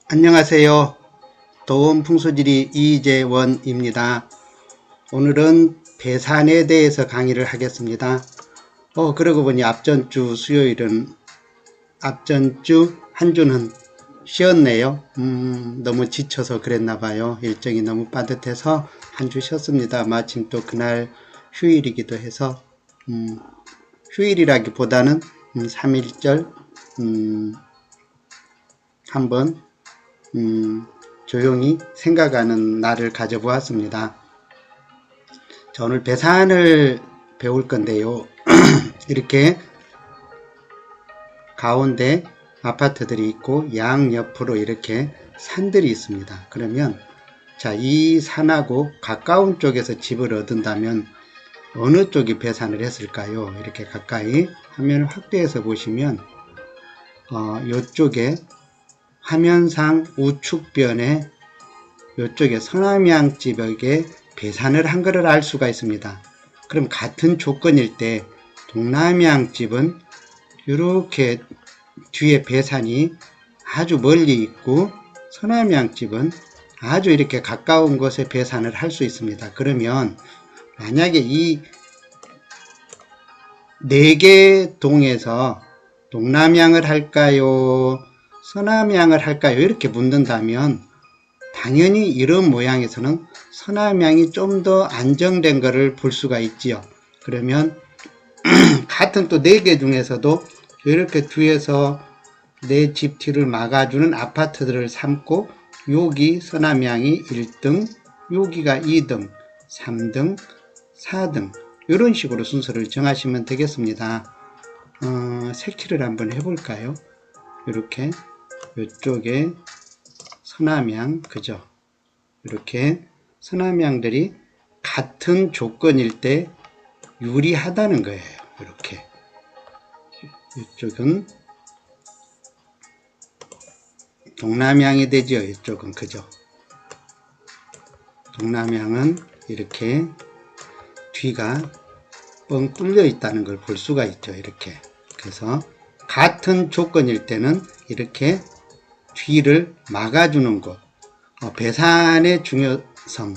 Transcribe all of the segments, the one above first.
안녕하세요. 도움 풍수지리 이재원입니다. 오늘은 배산에 대해서 강의를 하겠습니다. 그러고 보니 앞전주 수요일은 앞전주 한 주는 쉬었네요. 너무 지쳐서 그랬나봐요. 일정이 너무 빠듯해서 한 주 쉬었습니다. 마침 또 그날 휴일이기도 해서 휴일이라기보다는 3일절 한번 조용히 생각하는 날을 가져보았습니다. 자, 오늘 배산을 배울 건데요. 이렇게 가운데 아파트들이 있고 양옆으로 이렇게 산들이 있습니다. 그러면 자, 이 산하고 가까운 쪽에서 집을 얻은다면 어느 쪽이 배산을 했을까요? 이렇게 가까이 화면을 확대해서 보시면 이쪽에 화면상 우측변에 이쪽에 서남향 집에게 배산을 한 것을 알 수가 있습니다. 그럼 같은 조건일 때 동남향 집은 이렇게 뒤에 배산이 아주 멀리 있고 서남향 집은 아주 이렇게 가까운 곳에 배산을 할 수 있습니다. 그러면 만약에 이 4개 동에서 동남향을 할까요? 서남향을 할까요? 이렇게 묻는다면 당연히 이런 모양에서는 서남향이 좀 더 안정된 것을 볼 수가 있지요. 그러면 같은 또 4개 중에서도 이렇게 뒤에서 내 집 뒤를 막아주는 아파트들을 삼고 여기 서남향이 1등, 여기가 2등, 3등, 4등 이런 식으로 순서를 정하시면 되겠습니다. 색칠을 한번 해볼까요? 이렇게 이쪽에 서남향, 그죠? 이렇게 서남향들이 같은 조건일 때 유리하다는 거예요. 이렇게 이쪽은 동남향이 되죠. 이쪽은, 그죠? 동남향은 이렇게 뒤가 뻥 뚫려 있다는 걸 볼 수가 있죠. 이렇게. 그래서 같은 조건일 때는 이렇게 뒤를 막아주는 것. 배산의 중요성.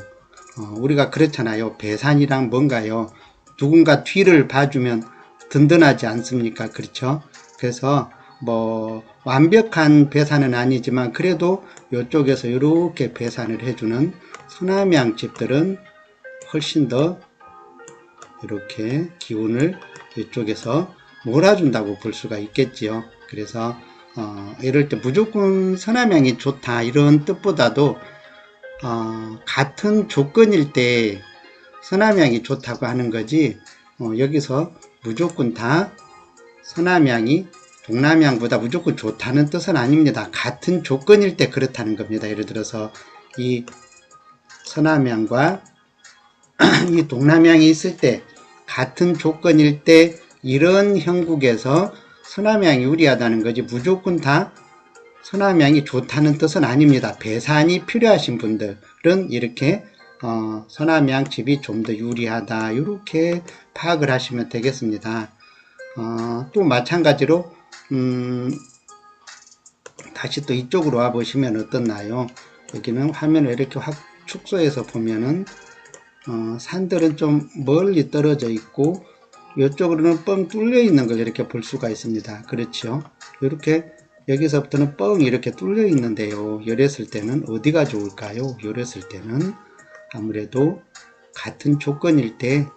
우리가 그렇잖아요. 배산이란 뭔가요? 누군가 뒤를 봐주면 든든하지 않습니까? 그렇죠? 그래서 완벽한 배산은 아니지만 그래도 이쪽에서 이렇게 배산을 해주는 서남향 집들은 훨씬 더 이렇게 기운을 이쪽에서 몰아준다고 볼 수가 있겠지요. 그래서 이럴 때 무조건 서남향이 좋다 이런 뜻보다도 같은 조건일 때 서남향이 좋다고 하는 거지 여기서 무조건 다 서남향이 동남향보다 무조건 좋다는 뜻은 아닙니다. 같은 조건일 때 그렇다는 겁니다. 예를 들어서 이 서남향과 이 동남향이 있을 때 같은 조건일 때 이런 형국에서 서남향이 유리하다는 거지 무조건 다 서남향이 좋다는 뜻은 아닙니다. 배산이 필요하신 분들은 이렇게 서남향 집이 좀 더 유리하다 이렇게 파악을 하시면 되겠습니다. 또 마찬가지로 다시 또 이쪽으로 와 보시면 어떻나요? 여기는 화면을 이렇게 확 축소해서 보면은 산들은 좀 멀리 떨어져 있고 이쪽으로는 뻥 뚫려 있는 걸 이렇게 볼 수가 있습니다. 그렇죠? 이렇게 여기서부터는 뻥 이렇게 뚫려 있는데요. 이랬을 때는 어디가 좋을까요? 이랬을 때는 아무래도 같은 조건일 때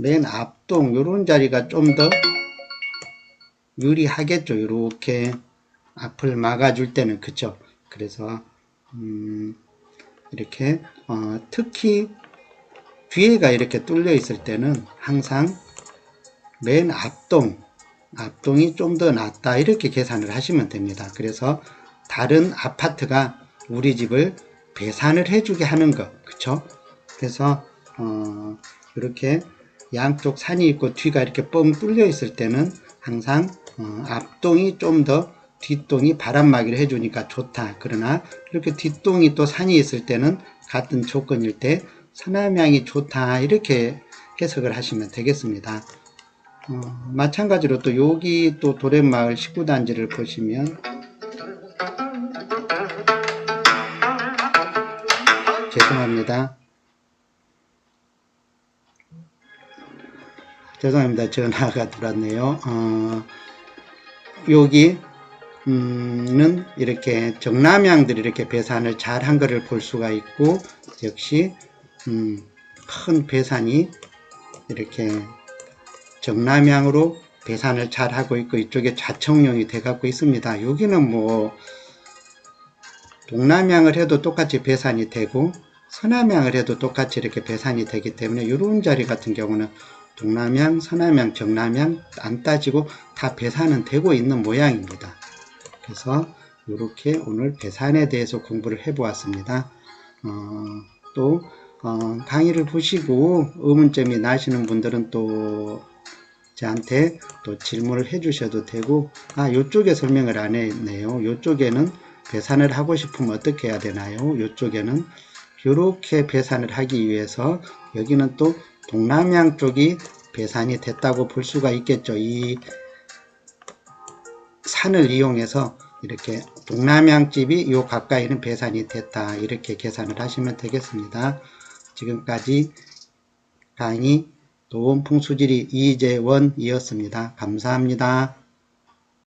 맨 앞동 이런 자리가 좀 더 유리하겠죠. 이렇게 앞을 막아줄 때는 그쵸. 그래서 이렇게 특히 뒤에가 이렇게 뚫려 있을 때는 항상 맨 앞동이 좀 더 낫다 이렇게 계산을 하시면 됩니다. 그래서 다른 아파트가 우리 집을 배산을 해주게 하는 것, 그쵸? 그래서 이렇게 양쪽 산이 있고 뒤가 이렇게 뻥 뚫려 있을 때는 항상 앞동이 좀 더 뒷동이 바람막이를 해주니까 좋다. 그러나 이렇게 뒷동이 또 산이 있을 때는 같은 조건일 때 서남향이 좋다 이렇게 해석을 하시면 되겠습니다. 마찬가지로 또 여기 또 도련마을 19단지를 보시면 죄송합니다. 전화가 들어왔네요. 여기 는 이렇게 정남향들이 이렇게 배산을 잘 한 것을 볼 수가 있고, 역시 큰 배산이 이렇게 정남향으로 배산을 잘 하고 있고, 이쪽에 좌청룡이 돼 갖고 있습니다. 여기는 뭐 동남향을 해도 똑같이 배산이 되고 서남향을 해도 똑같이 이렇게 배산이 되기 때문에 이런 자리 같은 경우는 동남향, 서남향, 정남향 안 따지고 다 배산은 되고 있는 모양입니다. 그래서 이렇게 오늘 배산에 대해서 공부를 해 보았습니다. 또 강의를 보시고 의문점이 나시는 분들은 또 저한테 또 질문을 해 주셔도 되고, 요쪽에 설명을 안 했네요. 요쪽에는 배산을 하고 싶으면 어떻게 해야 되나요? 요쪽에는 이렇게 배산을 하기 위해서 여기는 또 동남향 쪽이 배산이 됐다고 볼 수가 있겠죠. 이 산을 이용해서 이렇게 동남향 집이 요 가까이는 배산이 됐다, 이렇게 계산을 하시면 되겠습니다. 지금까지 강의 노원풍수지리 이재원이었습니다. 감사합니다.